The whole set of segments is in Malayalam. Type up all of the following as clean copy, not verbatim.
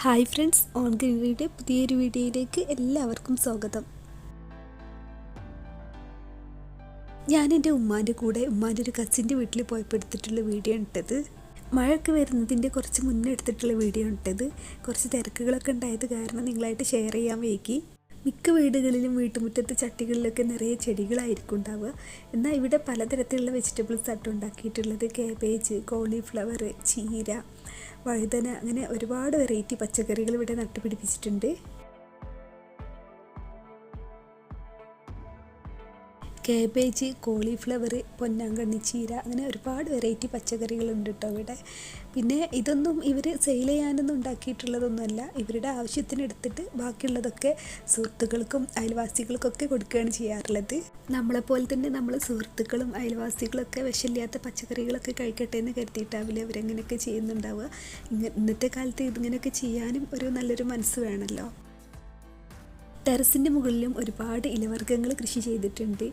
ഹായ് ഫ്രണ്ട്സ്, ഓൺ ഗ്രീനറിയുടെ പുതിയൊരു വീഡിയോയിലേക്ക് എല്ലാവർക്കും സ്വാഗതം. ഞാൻ എൻ്റെ ഉമ്മാൻ്റെ കൂടെ ഉമ്മാൻ്റെ ഒരു കസിൻ്റെ വീട്ടിൽ പോയപ്പോൾ എടുത്തിട്ടുള്ള വീഡിയോ ഇട്ടത്. മഴയൊക്കെ വരുന്നതിൻ്റെ കുറച്ച് മുന്നേ എടുത്തിട്ടുള്ള വീഡിയോ ഇട്ടത്. കുറച്ച് തിരക്കുകളൊക്കെ ഉണ്ടായത് കാരണം നിങ്ങളായിട്ട് ഷെയർ ചെയ്യാൻ വൈകി. മിക്ക വീടുകളിലും വീട്ടുമുറ്റത്ത് ചട്ടികളിലൊക്കെ നിറയെ ചെടികളായിരിക്കും ഉണ്ടാവുക. എന്നാൽ ഇവിടെ പലതരത്തിലുള്ള വെജിറ്റബിൾസ് ആയിട്ട് ഉണ്ടാക്കിയിട്ടുള്ളത്. കാബേജ്, കോളിഫ്ലവർ, ചീര, വഴുതന, അങ്ങനെ ഒരുപാട് വെറൈറ്റി പച്ചക്കറികൾ ഇവിടെ നട്ടുപിടിപ്പിച്ചിട്ടുണ്ട്. കാബേജ്, കോളിഫ്ലവർ, പൊന്നാങ്കണ്ണി ചീര, അങ്ങനെ ഒരുപാട് വെറൈറ്റി പച്ചക്കറികളുണ്ട് കേട്ടോ ഇവിടെ. പിന്നെ ഇതൊന്നും ഇവർ സെയിൽ ചെയ്യാനൊന്നും ഉണ്ടാക്കിയിട്ടുള്ളതൊന്നുമല്ല. ഇവരുടെ ആവശ്യത്തിന് എടുത്തിട്ട് ബാക്കിയുള്ളതൊക്കെ സുഹൃത്തുക്കൾക്കും അയൽവാസികൾക്കൊക്കെ കൊടുക്കുകയാണ് ചെയ്യാറുള്ളത്. നമ്മളെപ്പോലെ തന്നെ നമ്മൾ സുഹൃത്തുക്കളും അയൽവാസികളൊക്കെ വിഷമില്ലാത്ത പച്ചക്കറികളൊക്കെ കഴിക്കട്ടെ എന്ന് കരുതിയിട്ടാവില്ല അവരെങ്ങനെയൊക്കെ ചെയ്യുന്നുണ്ടാവുക. ഇന്നത്തെ കാലത്ത് ഇതിങ്ങനെയൊക്കെ ചെയ്യാനും ഒരു നല്ലൊരു മനസ്സ് വേണമല്ലോ. ടെറസിൻ്റെ മുകളിലും ഒരുപാട് ഇലവർഗ്ഗങ്ങൾ കൃഷി ചെയ്തിട്ടുണ്ട്.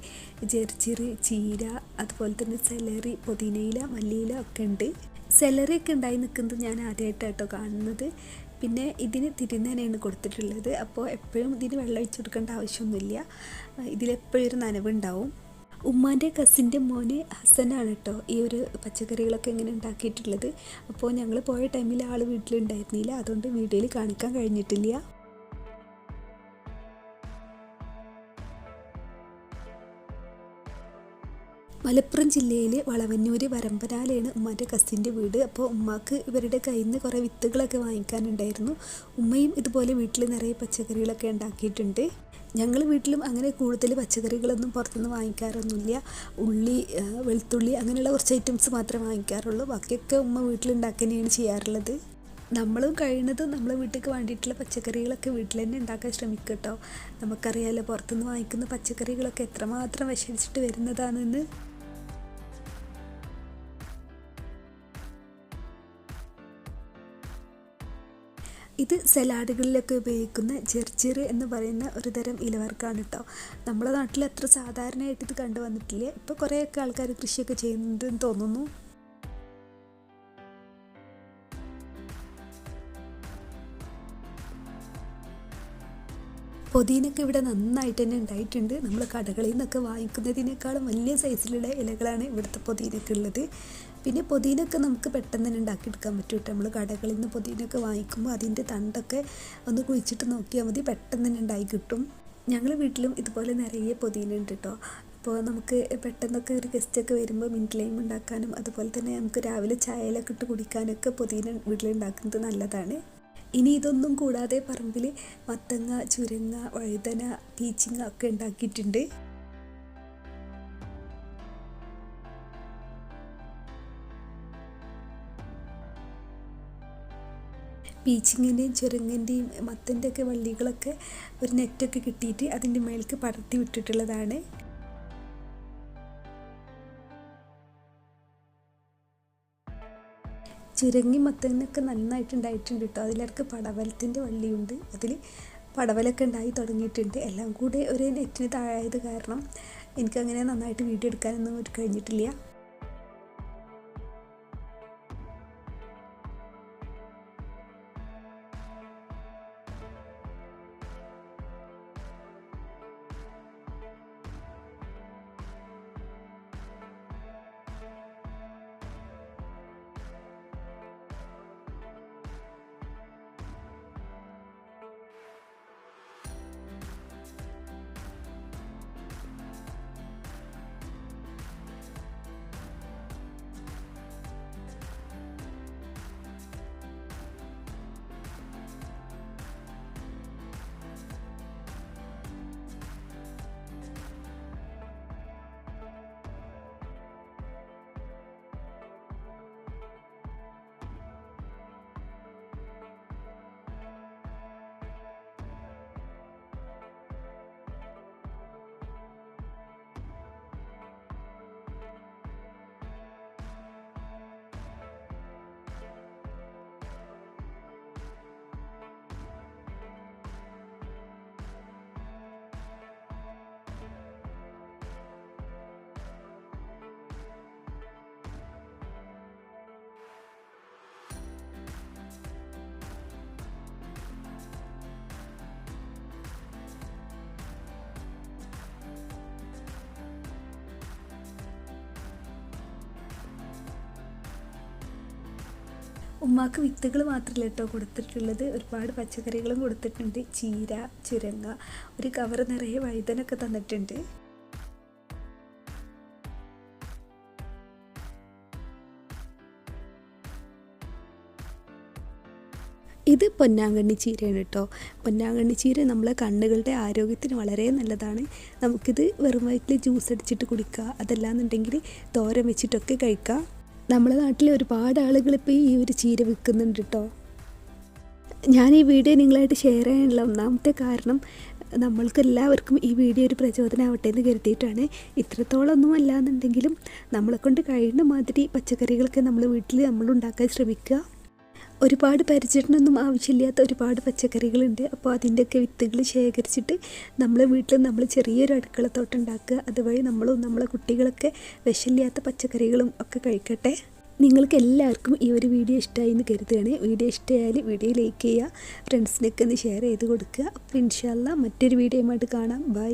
ചെറുചീര, ചീര, അതുപോലെ തന്നെ സെലറി, പുതിനയില, മല്ലിയില ഒക്കെ ഉണ്ട്. സെലറിയൊക്കെ ഉണ്ടായി നിൽക്കുന്നത് ഞാൻ ആദ്യമായിട്ടാട്ടോ കാണുന്നത്. പിന്നെ ഇതിന് തിരുന്നേനയാണ് കൊടുത്തിട്ടുള്ളത്. അപ്പോൾ എപ്പോഴും ഇതിന് വെള്ളം ഒഴിച്ചു കൊടുക്കേണ്ട ആവശ്യമൊന്നുമില്ല. ഇതിലെപ്പോഴും ഒരു നനവുണ്ടാവും. ഉമ്മാൻ്റെ കസിൻ്റെ മോന് ഹസനാണ് കേട്ടോ ഈ ഒരു പച്ചക്കറികളൊക്കെ ഇങ്ങനെ ഉണ്ടാക്കിയിട്ടുള്ളത്. അപ്പോൾ ഞങ്ങൾ പോയ ടൈമിൽ ആൾ വീട്ടിലുണ്ടായിരുന്നില്ല, അതുകൊണ്ട് വീഡിയോയിൽ കാണിക്കാൻ കഴിഞ്ഞിട്ടില്ല. മലപ്പുറം ജില്ലയിലെ വളവന്നൂർ വരമ്പനാലാണ് ഉമ്മാൻ്റെ കസിൻ്റെ വീട്. അപ്പോൾ ഉമ്മാക്ക് ഇവരുടെ കയ്യിൽ നിന്ന് കുറേ വിത്തുകളൊക്കെ വാങ്ങിക്കാനുണ്ടായിരുന്നു. ഉമ്മയും ഇതുപോലെ വീട്ടിൽ നിറയെ പച്ചക്കറികളൊക്കെ ഉണ്ടാക്കിയിട്ടുണ്ട്. ഞങ്ങൾ വീട്ടിലും അങ്ങനെ കൂടുതൽ പച്ചക്കറികളൊന്നും പുറത്തുനിന്ന് വാങ്ങിക്കാറൊന്നുമില്ല. ഉള്ളി, വെളുത്തുള്ളി, അങ്ങനെയുള്ള കുറച്ച് ഐറ്റംസ് മാത്രമേ വാങ്ങിക്കാറുള്ളൂ. ബാക്കിയൊക്കെ ഉമ്മ വീട്ടിലുണ്ടാക്കി തന്നെയാണ് ചെയ്യാറുള്ളത്. നമ്മളും കഴിയുന്നതും നമ്മളെ വീട്ടിലേക്ക് വേണ്ടിയിട്ടുള്ള പച്ചക്കറികളൊക്കെ വീട്ടിൽ തന്നെ ഉണ്ടാക്കാൻ ശ്രമിക്കുക കേട്ടോ. നമുക്കറിയാമല്ലോ പുറത്തുനിന്ന് വാങ്ങിക്കുന്ന പച്ചക്കറികളൊക്കെ എത്രമാത്രം വിഷമിച്ചിട്ട് വരുന്നതാണെന്ന്. ഇത് സലാഡുകളിലൊക്കെ ഉപയോഗിക്കുന്ന ചെറുചീര എന്ന് പറയുന്ന ഒരു തരം ഇലവർഗ്ഗമാണ് കേട്ടോ. നമ്മുടെ നാട്ടിൽ അത്ര സാധാരണയായിട്ട് ഇത് കണ്ടുവന്നിട്ടില്ല. ഇപ്പോൾ കുറേയൊക്കെ ആൾക്കാർ കൃഷിയൊക്കെ ചെയ്യുന്നുണ്ടെന്ന് തോന്നുന്നു. പുതിനയൊക്കെ ഇവിടെ നന്നായിട്ട് തന്നെ ഉണ്ടായിട്ടുണ്ട്. നമ്മൾ കടകളിൽ നിന്നൊക്കെ വാങ്ങിക്കുന്നതിനേക്കാളും വലിയ സൈസിലുള്ള ഇലകളാണ് ഇവിടുത്തെ പുതിനയൊക്കെ ഉള്ളത്. പിന്നെ പുതിനയൊക്കെ നമുക്ക് പെട്ടെന്ന് തന്നെ ഉണ്ടാക്കിയെടുക്കാൻ പറ്റും കേട്ടോ. നമ്മൾ കടകളിൽ നിന്ന് പുതിനയൊക്കെ വാങ്ങിക്കുമ്പോൾ അതിൻ്റെ തണ്ടൊക്കെ ഒന്ന് കുഴിച്ചിട്ട് നോക്കിയാൽ മതി, പെട്ടെന്ന് തന്നെ ഉണ്ടായി കിട്ടും. ഞങ്ങൾ വീട്ടിലും ഇതുപോലെ നിറയെ പുതിന ഉണ്ട് കേട്ടോ. അപ്പോൾ നമുക്ക് പെട്ടെന്നൊക്കെ ഒരു ഗസ്റ്റൊക്കെ വരുമ്പോൾ മിൻറ്റ് ലൈം ഉണ്ടാക്കാനും അതുപോലെ തന്നെ നമുക്ക് രാവിലെ ചായയിലൊക്കെ ഇട്ട് കുടിക്കാനൊക്കെ പുതിന വീട്ടിലുണ്ടാക്കുന്നത് നല്ലതാണ്. ഇനി ഇതൊന്നും കൂടാതെ പറമ്പിൽ മത്തങ്ങ, ചുരങ്ങ, വഴുതന, പീച്ചിങ്ങ ഒക്കെ ഉണ്ടാക്കിയിട്ടുണ്ട്. പീച്ചിങ്ങൻ്റെയും ചുരങ്ങൻ്റെയും മത്തൻ്റെ ഒക്കെ വള്ളികളൊക്കെ ഒരു നെറ്റൊക്കെ കിട്ടിയിട്ട് അതിൻ്റെ മേലേക്ക് പടർത്തി വിട്ടിട്ടുള്ളതാണ്. ചുരങ്ങി മത്തനൊക്കെ നന്നായിട്ടുണ്ടായിട്ടുണ്ട് കേട്ടോ. അതിലിടക്ക് പടവലത്തിൻ്റെ വള്ളിയുണ്ട്, അതിൽ പടവലൊക്കെ ഉണ്ടായി തുടങ്ങിയിട്ടുണ്ട്. എല്ലാം കൂടെ ഒരു നെറ്റിന് താഴായത് കാരണം എനിക്കങ്ങനെ നന്നായിട്ട് വീഡിയോ എടുക്കാനൊന്നും കഴിഞ്ഞിട്ടില്ല. ഉമ്മാക്ക് വിത്തുകൾ മാത്രമല്ല കേട്ടോ കൊടുത്തിട്ടുള്ളത്, ഒരുപാട് പച്ചക്കറികളും കൊടുത്തിട്ടുണ്ട്. ചീര, ചുരങ്ങ, ഒരു കവർ നിറയെ വഴുതനൊക്കെ തന്നിട്ടുണ്ട്. ഇത് പൊന്നാങ്കണ്ണി ചീരയാണ് കേട്ടോ. പൊന്നാങ്കണ്ണി ചീര നമ്മളെ കണ്ണുകളുടെ ആരോഗ്യത്തിന് വളരെ നല്ലതാണ്. നമുക്കിത് വെറും വയറ്റിൽ ജ്യൂസ് അടിച്ചിട്ട് കുടിക്കുക, അതല്ലാന്നുണ്ടെങ്കിൽ തോരൻ വെച്ചിട്ടൊക്കെ കഴിക്കാം. നമ്മുടെ നാട്ടിൽ ഒരുപാട് ആളുകൾ ഇപ്പോൾ ഈ ഒരു ചീര വിൽക്കുന്നുണ്ട് കേട്ടോ. ഞാൻ ഈ വീഡിയോ നിങ്ങളായിട്ട് ഷെയർ ചെയ്യാനുള്ള ഒന്നാമത്തെ കാരണം നമ്മൾക്കെല്ലാവർക്കും ഈ വീഡിയോ ഒരു പ്രചോദനമാവട്ടെ എന്ന് കരുതിയിട്ടാണ്. ഇത്രത്തോളമൊന്നും അല്ലാന്നുണ്ടെങ്കിലും നമ്മളെക്കൊണ്ട് കഴിയുന്ന മാതിരി പച്ചക്കറികളൊക്കെ നമ്മൾ വീട്ടിൽ ഉണ്ടാക്കാൻ ശ്രമിക്കുക. ഒരുപാട് പരിചരണമൊന്നും ആവശ്യമില്ലാത്ത ഒരുപാട് പച്ചക്കറികളുണ്ട്. അപ്പോൾ അതിൻ്റെയൊക്കെ വിത്തുകൾ ശേഖരിച്ചിട്ട് നമ്മളെ വീട്ടിൽ നമ്മൾ ചെറിയൊരു അടുക്കളത്തോട്ടം ഉണ്ടാക്കുക. അതുവഴി നമ്മളും നമ്മളെ കുട്ടികളൊക്കെ വിഷമില്ലാത്ത പച്ചക്കറികളും ഒക്കെ കഴിക്കട്ടെ. നിങ്ങൾക്ക് എല്ലാവർക്കും ഈ ഒരു വീഡിയോ ഇഷ്ടമായി എന്ന് കരുതുകയാണ്. വീഡിയോ ഇഷ്ടമായാൽ വീഡിയോ ലൈക്ക് ചെയ്യുക, ഫ്രണ്ട്സിനൊക്കെ ഒന്ന് ഷെയർ ചെയ്ത് കൊടുക്കുക. അപ്പോൾ ഇൻഷാ അല്ലാഹ് മറ്റൊരു വീഡിയോയുമായിട്ട് കാണാം. ബൈ.